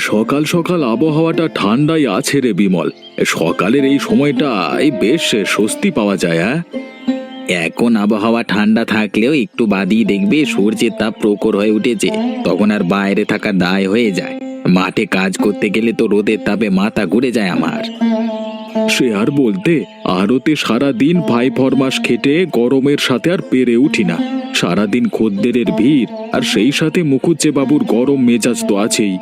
সকাল সকাল আবহাওয়াটা ঠান্ডাই আছে রে বিমল। সকালের এই সময়টা বেশ স্বস্তি পাওয়া যায়। হ্যাঁ, এখন আবহাওয়া ঠান্ডা থাকলেও একটু বাদেই দেখবে সূর্যের তাপ প্রখর হয়ে উঠেছে। তখন আর বাইরে থাকা দায় হয়ে যায়। মাঠে কাজ করতে গেলে তো রোদের তাপে মাথা ঘুরে যায় আমার। সে আর বলতে, আরতে সারাদিন ভাই ফরমাস খেটে গরমের সাথে আর পেরে উঠি না। সারাদিন খদ্দেরের ভিড়, আর সেই সাথে মুখুজ্জে বাবুর গরম মেজাজ তো আছেই।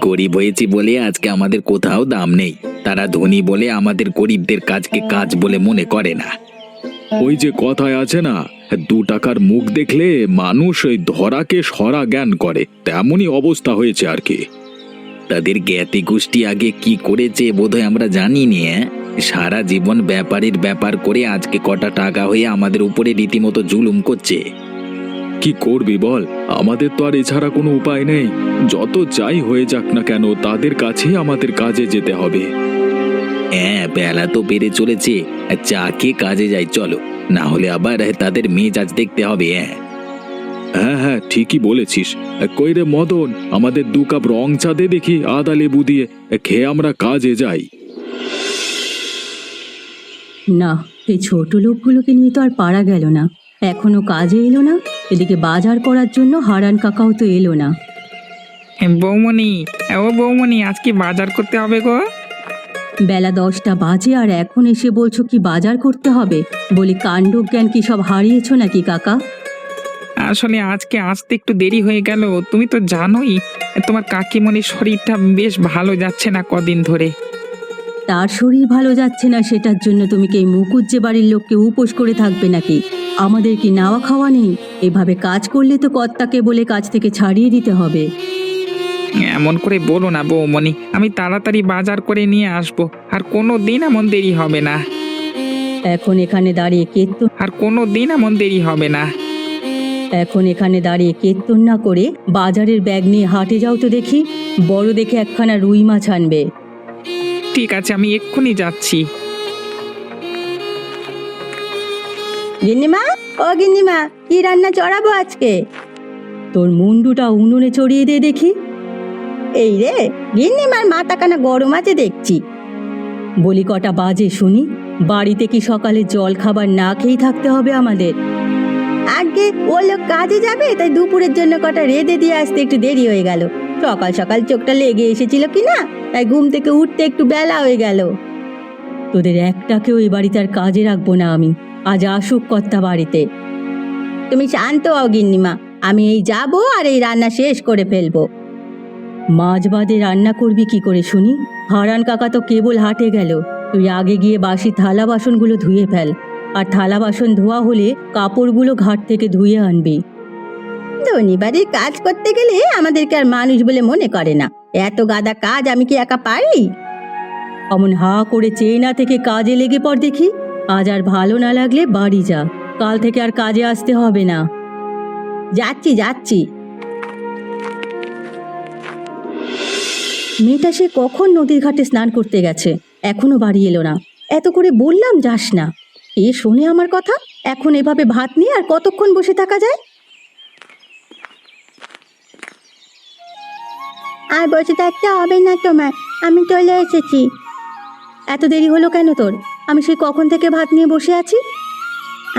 গরিব হয়েছি বলে আজকে আমাদের কোথাও দাম নেই। তারা ধনী বলে আমাদের গরিবদের কাজকে কাজ বলে মনে করে না। ওই যে কথায় আছে না, 2 টাকার মুখ দেখলে মানুষ ওই ধরাকে সরা জ্ঞান করে, তেমনই অবস্থা হয়েছে আর কি। তাদের জ্ঞাতি গোষ্ঠী আগে কি করেছে বোধহয় আমরা জানি নে। সারা জীবন ব্যাপারের ব্যাপার করে আজকে কটা টাকা হয়ে আমাদের উপরে রীতিমতো জুলুম করছে। কি করবি বল, আমাদের তো আর এছাড়া কোনো উপায় নেই। যত যাই হয়ে যাক না কেন, তাদের কাছেই আমাদের কাজে যেতে হবে। হ্যাঁ, বেলা তো বেড়ে চলেছে। চা খেয়ে কাজে যাই চলো, না হলে আবার তাদের মেজাজ দেখতে হবে। হ্যাঁ হ্যাঁ, ঠিকই বলেছিস। কই রে মদন, আমাদের 2 কাপ রং চা দে দেখি, আদা লেবু দিয়ে। খেয়ে আমরা কাজে যাই। না, এই ছোট লোকগুলোকে নিয়ে তো আর পারা গেল না। এখনো কাজে এলো না, এদিকে বাজার করার জন্য হারান কাকাও তো এলো না। বৌমনি, ও বৌমনি, আজকে বাজার করতে হবে গো। বেলা 10টা বাজে আর এখন এসে বলছো কি বাজার করতে হবে? বলি কাণ্ডজ্ঞান কি সব হারিয়েছো নাকি কাকা? আসলে আজকে আসতে একটু দেরি হয়ে গেল। তুমি তো জানোই তোমার কাকিমণির শরীরটা বেশ ভালো যাচ্ছে না কদিন ধরে। তার শরীর ভালো যাচ্ছে না সেটার জন্য তুমি কি এই মুকুজ্জে বাড়ির লোককে উপোস করে থাকবে নাকি? আমাদের কি নাওয়া খাওয়া নেই? এভাবে কাজ করলে তো কর্তাকে বলে কাজ থেকে ছাড়িয়ে দিতে হবে। এমন করে বলো না বৌমনি, আমি তাড়াতাড়ি বাজার করে নিয়ে আসবো। আর কোনো দিন এমন দেরি হবে না। এখন এখানে দাঁড়িয়ে কেত্তন আর কোনো দিন এমন দেরি হবে না। এখন এখানে দাঁড়িয়ে কেত্তন না করে বাজারের ব্যাগ নিয়ে হাটে যাও তো দেখি। বড় দেখে একখানা রুই মাছ আনবে। ঠিক আছে, আমি এক্ষুনি যাচ্ছি। গিন্নিমা, ও গিন্নিমা, কি রান্না চড়াবো আজকে? তোর মুন্ডুটা উনুনে চড়িয়ে দে দেখি। এই রে, গিন্নিমার মাথাখানা গরম আছে দেখছি। বলি কটা বাজে শুনি? বাড়িতে কি সকালে জল খাবার না খেয়েই থাকতে হবে আমাদের? আগে ও লোক কাজে যাবে, তাই দুপুরের জন্য কটা রেঁধে দিয়ে আসতে একটু দেরি হয়ে গেল। সকাল সকাল চোখটা লেগে এসেছিল কি না, তাই ঘুম থেকে উঠতে একটু বেলা হয়ে গেল। তোদের একটাকেও এই বাড়িতে আর কাজে রাখবো না আমি। আজ আসুক কর্তা বাড়িতে। তুমি শান্ত হও গিন্নিমা, আমি এই যাব আর এই রান্না শেষ করে ফেলবো। মাছ বাদে রান্না করবি কি করে শুনি? হারান কাকা তো কেবল হাটে গেল। তুই আগে গিয়ে বাসি থালা বাসনগুলো ধুয়ে ফেল। আর থালা বাসন ধোয়া হলে কাপড়গুলো ঘাট থেকে ধুয়ে আনবি। ধনী বাড়ির কাজ করতে গেলে আমাদেরকে আর মানুষ বলে মনে করে না। এত গাদা কাজ আমি কি একা পারি? অমন হা করে চেয়ে না থেকে কাজে লেগে পড় দেখি। আজ আর ভালো না লাগলে বাড়ি যা, কাল থেকে আর কাজে আসতে হবে না। যাচ্ছি যাচ্ছি। মেয়েটা সে কখন নদীর ঘাটে স্নান করতে গেছে, এখনো বাড়ি এলো না। এত করে বললাম যাস না, এ শোনে আমার কথা? এখন এভাবে ভাত নিয়ে আর কতক্ষণ বসে থাকা যায়? আর বসে থাকতে হবে না তোমার, আমি চলে এসেছি। এত দেরি হলো কেন তোর? আমি সেই কখন থেকে ভাত নিয়ে বসে আছি।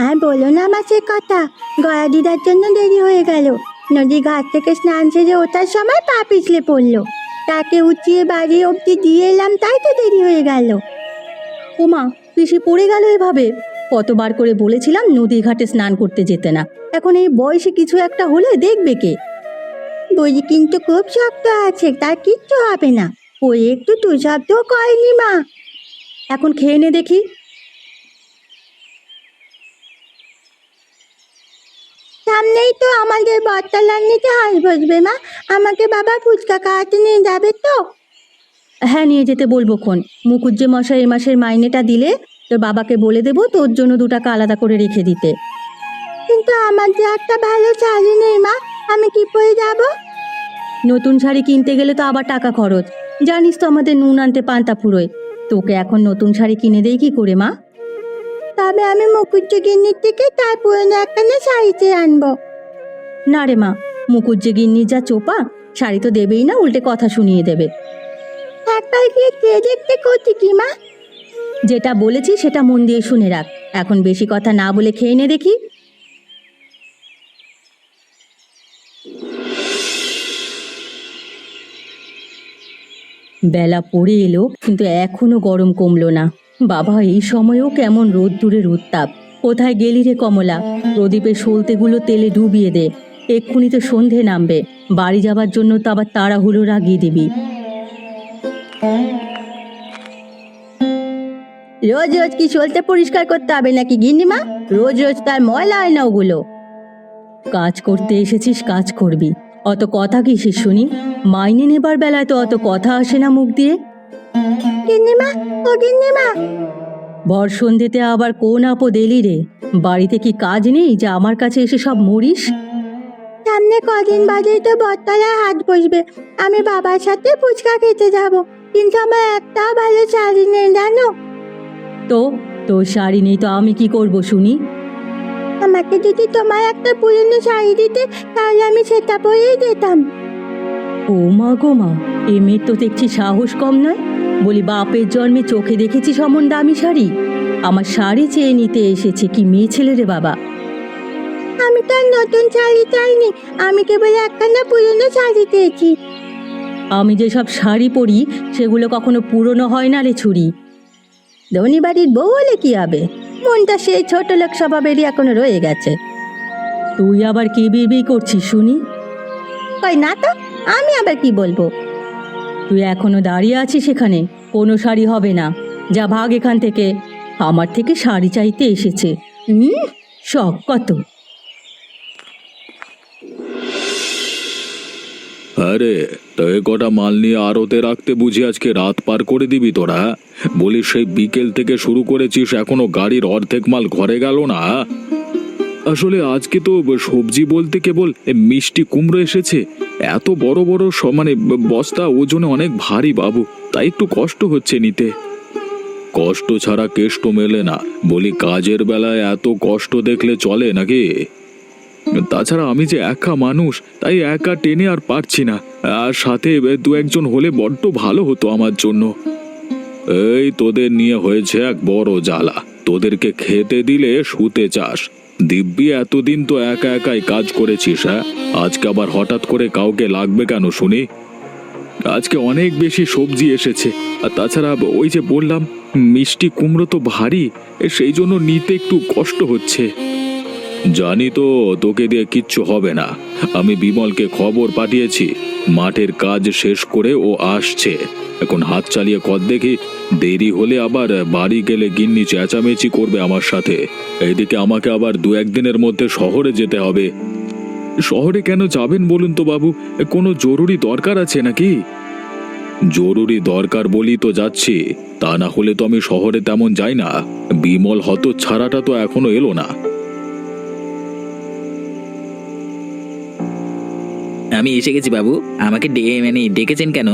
আর বলো না আমার সে কথা, গয়া দিদার জন্য দেরি হয়ে গেল। নদী ঘাট থেকে স্নান সেরে ওঠার সময় পা পিছলে পড়লো, তাকে উঠিয়ে বাড়ি অবধি দিয়ে এলাম, তাই তো দেরি হয়ে গেল। ওমা, পিসি পড়ে গেল এভাবে? কতবার করে বলেছিলাম নদী ঘাটে স্নান করতে যেতে না। এখন এই বয়সে কিছু একটা হলে দেখবে কে? বই কিন্তু খুব শক্ত আছে, তার কিচ্ছু হবে না। ওই একটু দু শব্দও কয়নি মা। এখন খেয়ে নে দেখি। সামনেই তো আমাদের বটতলার হাঁস বসবে মা, আমাকে বাবা ফুচকা খাওয়াতে নিয়ে যাবে তো? হ্যাঁ, নিয়ে যেতে বলবো খন। মুকুজ্জে মশাই এ মাসের মাইনেটা দিলে তোর বাবাকে বলে দেবো তোর জন্য 2 টাকা আলাদা করে রেখে দিতে। কিন্তু আমার যে একটা ভালো শাড়ি নেই মা, আমি কি পরে যাব? নতুন শাড়ি কিনতে গেলে তো আবার টাকা খরচ। জানিস তো আমাদের নুন আনতে পান্তা ফুরোয়। তোকে এখন নতুন শাড়ি কিনে দেই কি করে মা? তবে আমি মুকুজ্জে গিন্নির থেকে তার পুরনো একখানা শাড়িতে আনবো। না রে মা, মুকুজ্জে গিন্নির যা চোপা, শাড়ি তো দেবেই না, উল্টে কথা শুনিয়ে দেবে। একবার গিয়ে কে দেখতে করছি কি মা? যেটা বলেছি সেটা মন দিয়ে শুনে রাখ। এখন বেশি কথা না বলে খেয়ে নে দেখি। বেলা পড়ে এলো কিন্তু এখনো গরম কমলো না। বাবা, এই সময়েও কেমন রোদ্দুরের উত্তাপ। কোথায় গেলি রে কমলা? প্রদীপের সলতেগুলো তেলে ডুবিয়ে দে, এক্ষুনি তো সন্ধে নামবে। বাড়ি যাবার জন্য তো আবার তাড়াহুড়ো রাগিয়ে দিবি। রোজ রোজ কি সলতে পরিষ্কার করতে হবে নাকি গিন্নিমা? রোজ রোজ তার ময়লা হয় না ওগুলো। কাজ করতে এসেছিস, কাজ করবি। অত কথা কিসের শুনি? মাইনে নেবার বেলায় তো অত কথা আসে না মুখ দিয়ে। গিন্নিমা, ও গিন্নিমা, ভর সন্ধেতে আবার কোন আপদ এলি রে? বাড়িতে কি কাজ নেই যে আমার কাছে এসে সব মরিস? সামনে কদিন বাদেই তো বটতলায় হাট বসবে। আমি বাবার সাথে ফুচকা খেতে যাব, কিন্তু আমার একটা ভালো শাড়ি নেই জানো। তো তোর শাড়ি নেই তো আমি কি করব শুনি? আমাকে যদি তোমার একটা পুরনো শাড়ি দিতে তাহলে আমি সেটা পরেই দিতাম। ও মা গো মা, এ মেয়ের তো দেখছি সাহস কম নয়। বলি, বাপের জন্মে চোখে দেখেছি সমন দামি শাড়ি? আমার শাড়ি চেয়ে নিতে এসেছে কি মেয়ে ছেলে রে বাবা? আমি তো আর নতুন শাড়ি চাইনি, আমি কেবল একখানা পুরনো শাড়ি চেয়েছি। আমি যেসব শাড়ি পরি সেগুলো কখনো পুরনো হয় না রে ছুরি। ধনী বাড়ির বউ হলে কি হবে, মনটা সেই ছোট লোক স্বভাবেরই এখনো রয়ে গেছে। তুই আবার কি বিড়বিড় করছিস শুনি? কই না তো, আমি আবার কি বলবো? তুই এখনো দাঁড়িয়ে আছিস এখানে? কোনো শাড়ি হবে না, যা ভাগ এখান থেকে। আমার থেকে শাড়ি চাইতে এসেছে। শখ কত! আরে, তো এ কটা মাল নিয়ে আড়তে রাখতে বুঝি আজকে রাত পার করে দিবি তোরা? বলি, সেই বিকেল থেকে শুরু করেছিস, এখনো গাড়ির অর্ধেক মাল ঘরে গেল না। আসলে আজকে তো সবজি বলতে কেবল মিষ্টি কুমড়ো এসেছে। এত বড় বড় মানে বস্তা, ওজনে অনেক ভারী বাবু, তাই একটু কষ্ট হচ্ছে নিতে। কষ্ট ছাড়া কেষ্ট মেলে না। বলি, কাজের বেলায় এত কষ্ট দেখলে চলে নাকি? তাছাড়া আমি যে একা মানুষ, তাই একা টেনে আর পারছি না। আর সাথে দু একজন হলে বড্ড ভালো হতো আমার জন্য। এই তোদের নিয়ে হয়েছে এক বড় জ্বালা। তোদেরকে খেতে দিলে শুতে চাস। দিব্যি এতদিন তো একা একাই কাজ করেছিস, হ্যাঁ? আজকে আবার হঠাৎ করে কাউকে লাগবে কেন শুনি? আজকে অনেক বেশি সবজি এসেছে, আর তাছাড়া ওই যে বললাম মিষ্টি কুমড়ো তো ভারী, সেই জন্য নিতে একটু কষ্ট হচ্ছে। জানি তো, তোকে দিয়ে কিচ্ছু হবে না। আমি বিমলকে খবর পাঠিয়েছি, মাঠের কাজ শেষ করে ও আসছে। এখন হাত চালিয়ে কর দেখি, দেরি হলে আবার বাড়ি গেলে গিন্নি চেঁচামেচি করবে আমার সাথে। এইদিকে আমাকে আবার দু একদিনের মধ্যে শহরে যেতে হবে। শহরে কেন যাবেন বলুন তো বাবু? কোনো জরুরি দরকার আছে নাকি? জরুরি দরকার বলি তো যাচ্ছি, তা না হলে তো আমি শহরে তেমন যাই না। বিমল হতচ্ছাড়াটা তো এখনো এলো না। আমি এসে গেছি বাবু, আমাকে ডেকেছেন কেন?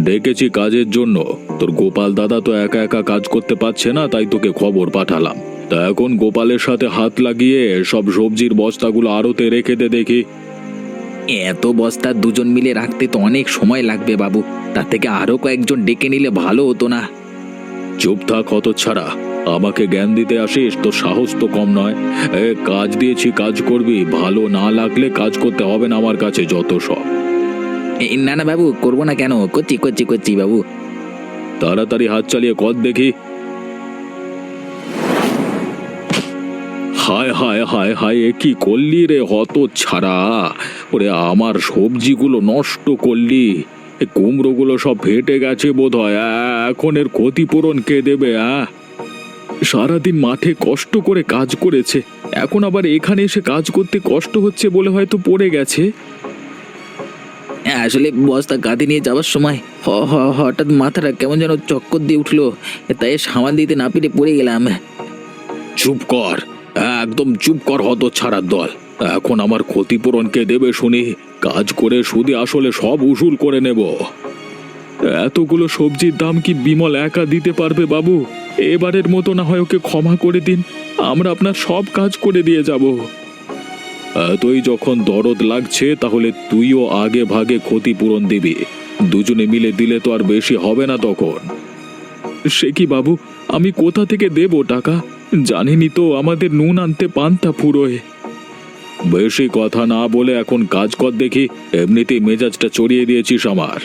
ডেকেছি কাজের জন্য। তোর গোপাল দাদা তো একা একা কাজ করতে পারছে না, তাই তোকে খবর পাঠালাম। তা এখন গোপালের সাথে হাত লাগিয়ে সব সবজির বস্তাগুলো আড়তে রেখে দে দেখি। এত বস্তা দুজন মিলে রাখতে তো অনেক সময় লাগবে বাবু, তার থেকে আরো কয়েকজন ডেকে নিলে ভালো হতো না? চুপ থাক হতচ্ছাড়া, আমাকে জ্ঞান দিতে আসিস? তোর সাহস তো কম নয়। কাজ দিয়েছি, কাজ করবি। ভালো না লাগলে কাজ করতে হবে না আমার কাছে, যত সব। না না বাবু, করবো না কেন? করছি করছি করছি বাবু। তাড়াতাড়ি হাত চালিয়ে কর দেখি। হায় হায় হায় হায়, এ কি করলি রে হতচ্ছাড়া? ওরে, আমার সবজিগুলো নষ্ট করলি। কুমড়োগুলো সব ফেটে গেছে বোধ হয়। এখন এর ক্ষতিপূরণ কে দেবে? সারাদিন মাঠে কষ্ট করে কাজ করেছে, এখন আবার এখানে এসে কাজ করতে কষ্ট হচ্ছে বলে হয়তো পড়ে গেছে। আসলে বস্তা কাঁধে নিয়ে যাওয়ার সময় হঠাৎ মাথাটা কেমন যেন চক্কর দিয়ে উঠলো, তাই সামাল দিতে না পেরে পড়ে গেলাম। চুপ কর, একদম চুপ কর হতচ্ছাড়ার দল। এখন আমার ক্ষতিপূরণ কে দেবে শুনি? কাজ করে সুদে আসলে সব উসুল করে নেব। এতগুলো সবজির দাম কি বিমল একা দিতে পারবে বাবু? এবারের মতো না হয় ওকে ক্ষমা করে দিন, আমরা আপনার সব কাজ করে দিয়ে যাব। এতই যখন দরদ লাগছে তাহলে তুইও আগে ভাগে ক্ষতিপূরণ দিবি। দুজনে মিলে দিলে তো আর বেশি হবে না তখন। সে কি বাবু, আমি কোথা থেকে দেব টাকা? জানিনি তো আমাদের নুন আনতে পান্তা ফুরোয়। বেশি কথা না বলে এখন কাজ কর দেখি, এমনিতেই মেজাজটা চড়িয়ে দিয়েছিস আমার।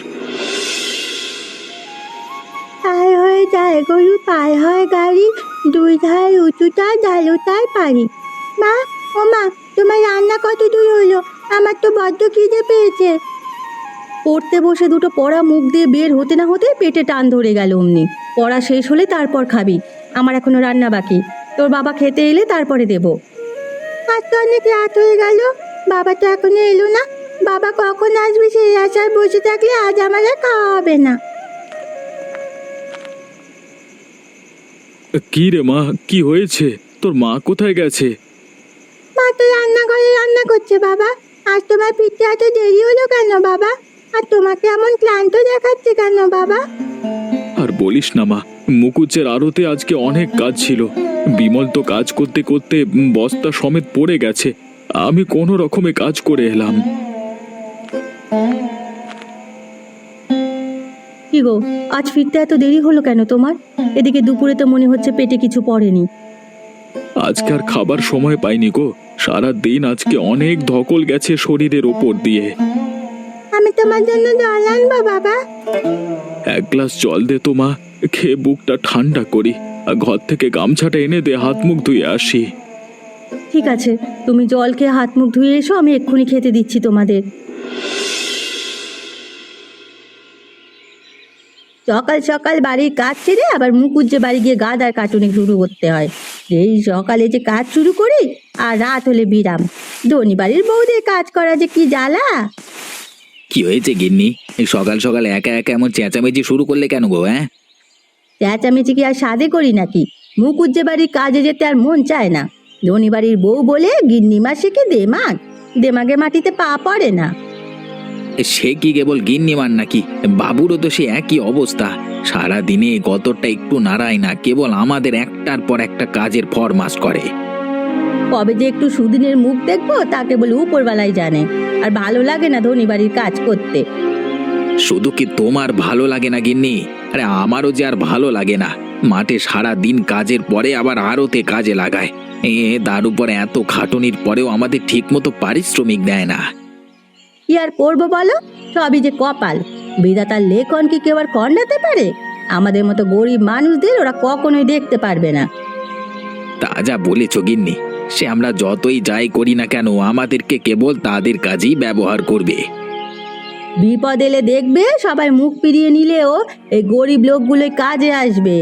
পার হয়ে যায় গরু, পার হয় গাড়ি, দুই ধার উঁচুটা ঢালুটার পারি। মা, ও মা, তোমার রান্না কত দূর হলো? আমার তো বড্ড খিদে পেয়েছে। পড়তে বসে দুটো পড়া মুখ দিয়ে বের হতে না হতে পেটে টান ধরে গেল অমনি। পড়া শেষ হলে তারপর খাবি, আমার এখনো রান্না বাকি। তোর বাবা খেতে এলে তারপরে দেব। আজ তো অনেক রাত হয়ে গেল, বাবা তো এখনো এলো না। বাবা কখন আসবে সেই আশায় বসে থাকলে আজ আমার আর খাওয়া হবে না। কি রে মা, কি হয়েছে? তোর মা কোথায় গেছে? মা তো রান্নাঘরে রান্না করছে বাবা। আজ তোমার ফিরতে এত দেরি হলো কেন বাবা? আর তোমাকে এমন ক্লান্ত দেখাচ্ছে কেন বাবা? আর বলিস না মা, মুকুজ্জের আড়তে আজকে অনেক কাজ ছিল। বিমল তো কাজ করতে করতে বস্তা সমেত পড়ে গেছে। আমি কোনো রকমে কাজ করে এলাম। কি গো, আজ ফিরতে এত দেরি হলো কেন তোমার? এদিকে দুপুরে তো মনে হচ্ছে পেটে কিছু পড়েনি। আজকে আর খাবার সময় পাইনি গো। সারা দিন আজকে অনেক ধকল গেছে শরীরের ওপর দিয়ে। আমি তোমার জন্য জল আনবো বাবা? এক গ্লাস জল দে তো মা, খেয়ে বুকটা ঠান্ডা করি। আর ঘর থেকে গামছাটা এনে দে, হাত মুখ ধুয়ে আসি। ঠিক আছে, তুমি জল খেয়ে হাত মুখ ধুয়ে এসো, আমি এক্ষুনি খেতে দিচ্ছি তোমাদের। সকাল সকাল বাড়ির কাজ ছেড়ে আবার মুকুজ্জে বাড়ি গিয়ে গাদার কাটুনি শুরু করতে হয়। এই সকালে যে কাজ শুরু করি আর রাত হলে বিরাম। ধনী বাড়ির বউদের কাজ করা যে কি জ্বালা! কি হয়েছে গিন্নি? এই সকাল সকাল একা একা এমন চেঁচামেচি শুরু করলে কেন গো? হ্যাঁ, চেঁচামেচি কি আর সাধে করি নাকি? মুকুজ্জে বাড়ির কাজে যেতে আর মন চায় না। ধনী বাড়ির বউ বলে গিন্নিমা শিখে দেমাগ, দেমাগে মাটিতে পা পড়ে না। সে কি কেবল গিন্নিমার নাকি, বাবুরও তো সে একই অবস্থা। সারা দিনে গতরটা একটু নাড়ায় না, কেবল আমাদের একটার পর একটা কাজের ফরমাস করে। কবে যে একটু সুদিনের মুখ দেখবো তা কেবল উপরবেলায় জানে। আর ভালো লাগে না ধনী বাড়ির কাজ করতে। শুধু কি তোমার ভালো লাগে না গিন্নি? আরে আমারও যে আর ভালো লাগে না। মাঠে সারা দিন কাজের পরে আবার আড়তে কাজে লাগায়। তার উপর এত খাটুনির পরেও আমাদের ঠিক মতো পারিশ্রমিক দেয় না। কি আর করবো বলো, সবই যে কপাল। বিধাতার লেখন কি কেউ আর কন্যাতে পারে? আমাদের মতো গরিব মানুষদের ওরা কখনোই দেখতে পারবে না। তা যা বলেছ গিন্নি, সে আমরা যতই যাই করি না কেন আমাদেরকে কেবল তাদের কাজেই ব্যবহার করবে। বিপদ এলে দেখবে সবাই মুখ ফিরিয়ে নিলেও এই গরিব লোকগুলোই কাজে আসবে।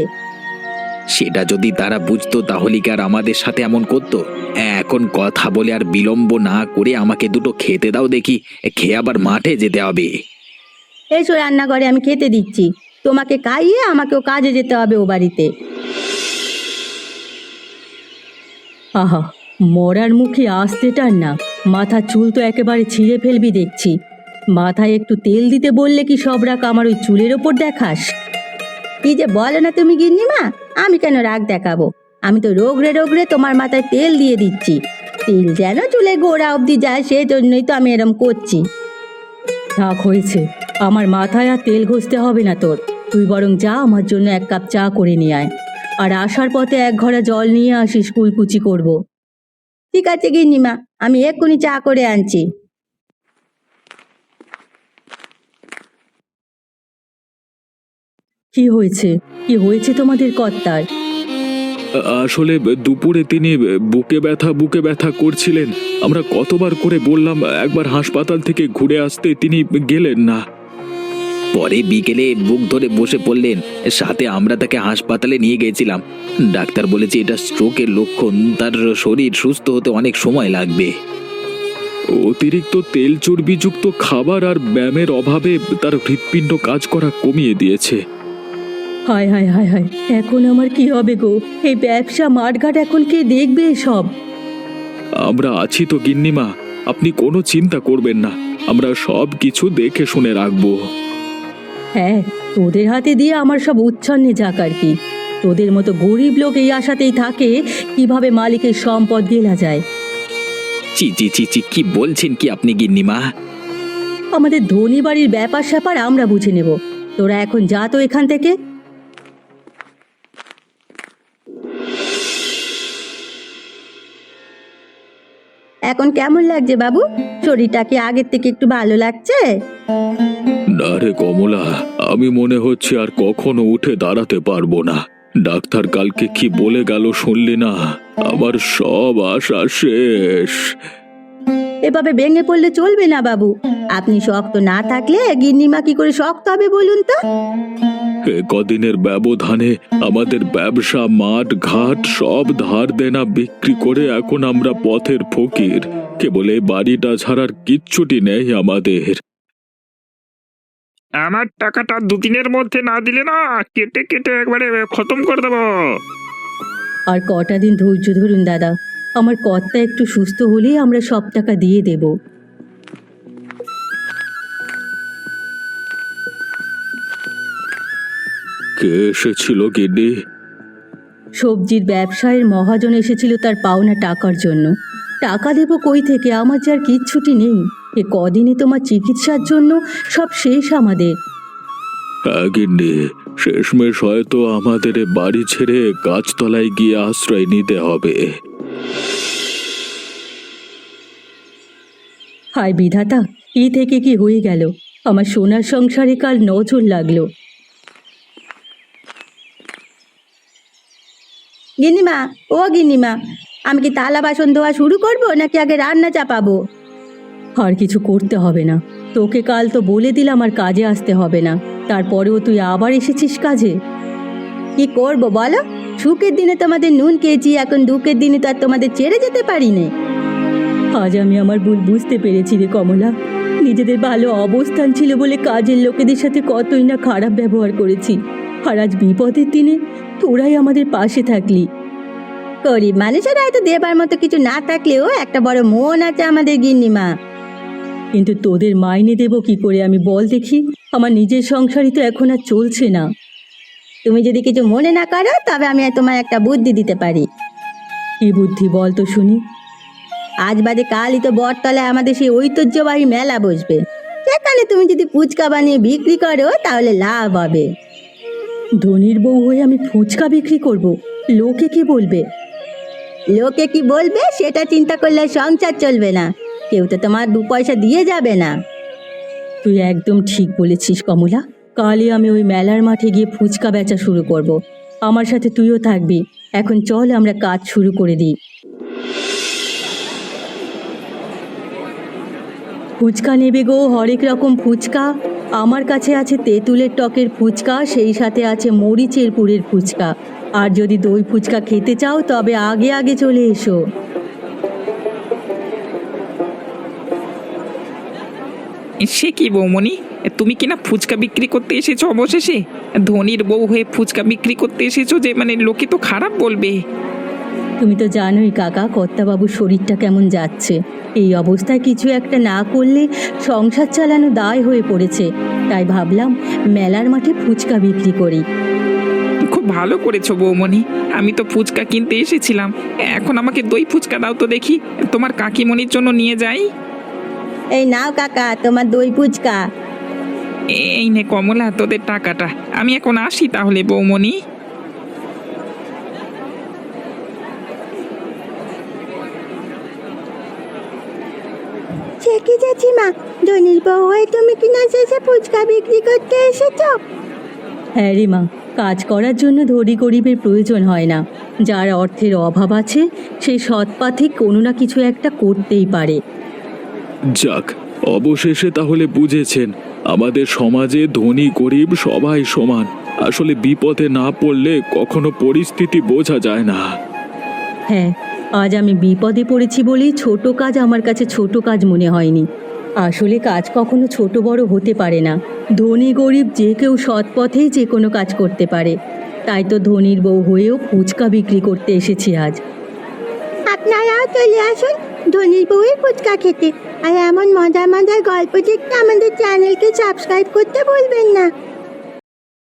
সেটা যদি তারা বুঝতো তাহলে কি আর আমাদের সাথে এমন করতো? এখন কথা বলে আর বিলম্ব না করে আমাকে দুটো খেতে দাও দেখি, খেয়ে আবার মাঠে যেতে হবে। এসো রান্নাঘরে, আমি খেতে দিচ্ছি। তোমাকে খাইয়ে আমাকেও কাজে যেতে হবে ও বাড়িতে। আহা, মরার মুখে আসতে টান না, মাথার চুল তো একেবারে ছিঁড়ে ফেলবি দেখছি। মাথায় একটু তেল দিতে বললে কি সব রাগ আমার ওই চুলের ওপর দেখাস? কি যে বলো না তুমি গিন্নিমা, আমি কেন রাগ দেখাবো? আমি তো রোগরে রোগরে তোমার মাথায় তেল দিয়ে দিচ্ছি। তেল যেন চুলে গোড়া অবধি যায়, সেই জন্যই তো আমি এরম করছি। থাক, হয়েছে। আমার মাথায় আর তেল ঘষতে হবে না তোর। তুই বরং যা, আমার জন্য এক কাপ চা করে নিয়ে আয়। আর আসার পথে এক ঘড়া জল নিয়ে আসিস, কুলকুচি করব। ঠিক আছে গিন্নিমা, আমি এক্ষুনি চা করে আনছি। কি হয়েছে? কি হয়েছে তোমাদের কর্তার? আসলে দুপুরে তিনি বুকে ব্যথা করছিলেন। আমরা কতবার করে বললাম একবার হাসপাতাল থেকে ঘুরে আসতে, তিনি গেলেন না। পরে বিকেলে বুক ধরে বসে পড়লেন, সাথে আমরা তাকে হাসপাতালে নিয়ে গেছিলাম। ডাক্তার বলেছে এটা স্ট্রোকের লক্ষণ, তার শরীর সুস্থ হতে অনেক সময় লাগবে। অতিরিক্ত তেল চর্বিযুক্ত খাবার আর ব্যায়ামের অভাবে তার হৃৎপিণ্ড কাজ করা কমিয়ে দিয়েছে। হায় হায় হায় হায়, এখন আমার কি হবে গো? এই ব্যবসা মাঠঘাট এখন কে দেখবে সব? আমরা আছি তো গিন্নিমা, আপনি কোনো চিন্তা করবেন না। আমরা সব কিছু দেখে শুনে রাখবো। হ্যাঁ, তোদের হাতে দিয়ে আমার সব উচ্ছন্নে যাক আর কি। তোদের মতো গরিব লোক এই আশাতেই থাকে কিভাবে মালিকের সম্পদ গেলা যায়। চি চি চি চি, কি বলছেন কি আপনি গিন্নিমা? আমাদের ধনী বাড়ির ব্যাপার স্যাপার আমরা বুঝে নেব। তোরা এখন যা তো এখান থেকে। এখন কেমন লাগছে বাবু? শরীরটা কি আগের থেকে একটু ভালো লাগছে? না রে কমলা, আমি মনে হচ্ছে আর কখনো উঠে দাঁড়াতে পারবো না। ডাক্তার কালকে কি বলে গেল শুনলি না? আমার সব আশা শেষ। এভাবে ভেঙে পড়লে চলবে না বাবু। আপনি শক্ত না থাকলে গিন্নিমা কি করে শক্ত হবে বলুন তো? এ কদিনের ব্যবধানে আমাদের ব্যবসা, মাঠ ঘাট সব ধার দেনা বিক্রি করে এখন আমরা পথের ফকির। কেবল এই বাড়িটা ছাড়ার কিচ্ছুটি নেই আমাদের। আমার টাকাটা দুদিনের মধ্যে না দিলে না কেটে কেটে একবারে খতম করে দেবো। আর কটা দিন ধৈর্য ধরুন দাদা। আমার কর্তা একটু সুস্থ হলেই আমরা সব টাকা দিয়ে দেব। কে এসেছিল গিন্নি? সবজির ব্যবসায়ের মহাজন এসেছিল তার পাওনা টাকার জন্য। টাকা দেব কই থেকে? আমার যে আর কিচ্ছুটি নেই। এ কদিনে তোমার চিকিৎসার জন্য সব শেষ আমাদের। হ্যাঁ গিন্নি, শেষমেশ হয়তো আমাদের এ বাড়ি ছেড়ে গাছতলায় গিয়ে আশ্রয় নিতে হবে। হায় বিধাতা, কি থেকে কি হয়ে গেল! আমার সোনার সংসারে কাল নজর লাগলো। গিন্নিমা, ও গিন্নিমা, আমি কি থালা বাসন ধোয়া শুরু করব নাকি আগে রান্না চাপাবো? আর কিছু করতে হবে না। তোকে কাল তো বলে দিলাম আর কাজে আসতে হবে না। তারপরেও তুই আবার এসেছিস কাজে। কি করব বলো? সুখের দিনে তোমাদের নুন খেয়েছি, এখন দুঃখের দিনে তো আর তোমাদের ছেড়ে যেতে পারি না। আজ আমি আমার ভুল বুঝতে পেরেছি রে কমলা। নিজেদের ভালো অবস্থান ছিল বলে কাজের লোকেদের সাথে কতই না খারাপ ব্যবহার করেছি। আর আজ বিপদের দিনে তোরাই আমাদের পাশে থাকলি। গরিব মানুষের হয়তো দেবার মতো কিছু না থাকলেও একটা বড় মন আছে আমাদের গিন্নিমা। কিন্তু তোদের মাইনে দেব কি করে আমি বল দেখি? আমার নিজের সংসারই তো এখন আর চলছে না। তুমি যদি কিছু মনে না করো তবে আমি তোমার একটা বুদ্ধি দিতে পারি। কি বুদ্ধি বল তো শুনি। আজ বাদে কালই তো বটতলায় আমাদের সেই ঐতিহ্যবাহী মেলা বসবে। সেখানে তুমি যদি ফুচকা বানিয়ে বিক্রি করো তাহলে লাভ হবে। ধনির বউ হয়ে আমি ফুচকা বিক্রি করব? লোকে কি বলবে? লোকে কি বলবে সেটা চিন্তা করলে সংসার চলবে না। কেউ তো তোমার 2 পয়সা দিয়ে যাবে না। তুই একদম ঠিক বলেছিস কমলা। কালই আমি ওই মেলার মাঠে গিয়ে ফুচকা বেচা শুরু করব। আমার সাথে তুইও থাকবি। এখন চল আমরা কাজ শুরু করে দিই। ফুচকা নেবে গো, হরেক রকম ফুচকা। আমার কাছে আছে তেঁতুলের টকের ফুচকা, সেই সাথে আছে মরিচের পুরের ফুচকা। আর যদি দই ফুচকা খেতে চাও তবে আগে আগে চলে এসো। সে কি বৌমণি, তুমি কিনা ফুচকা বিক্রি করতে এসেছো অবশেষে? ধনির বউ হয়ে ফুচকা বিক্রি করতে এসেছো যে, মানে লোকে তো খারাপ বলবে। তুমি তো জানোই কাকা, কর্তাবাবুর শরীরটা কেমন যাচ্ছে। এই অবস্থায় কিছু একটা না করলে সংসার চালানো দায় হয়ে পড়েছে। তাই ভাবলাম মেলার মাঠে ফুচকা বিক্রি করি। খুব ভালো করেছো বৌমণি। আমি তো ফুচকা কিনতে এসেছিলাম। এখন আমাকে দই ফুচকা দাও তো দেখি, তোমার কাকিমণির জন্য নিয়ে যাই। এই নাও কাকা তোমার দই ফুচকা। এই নে কমলা তোদের টাকাটা। আমি এখন আসি তাহলে বৌমণি। সে কি জেঠিমা, ধনির বউ হয়ে তুমি কিনা শেষে ফুচকা বিক্রি করতে এসেছো? হ্যাঁ রে মা, কাজ করার জন্য ধনী গরিবের প্রয়োজন হয় না। যার অর্থের অভাব আছে সে সৎ পথে কোনো না কিছু একটা করতেই পারে। যাক, অবশেষে তাহলে বুঝেছেন আমাদের সমাজে ধনী গরিব সবাই সমান। আসলে বিপদে না পড়লে কখনো পরিস্থিতি বোঝা যায় না। হ্যাঁ, আজ আমি বিপদে পড়েছি বলেই ছোট কাজ আমার কাছে ছোট কাজ মনে হয়নি। আসলে কাজ কখনো ছোট বড় হতে পারে না। ধনী গরিব যে কেউ সৎ পথেই যে কোনো কাজ করতে পারে। তাই তো ধনীর বউ হয়েও ফুচকা বিক্রি করতে এসেছি আজ। আপনারাও চলে আসুন ধনীর বউয়ের ফুচকা খেতে। আর এমন মজার মজার গল্প দেখতে আমাদের চ্যানেলকে সাবস্ক্রাইব করতে ভুলবেন না।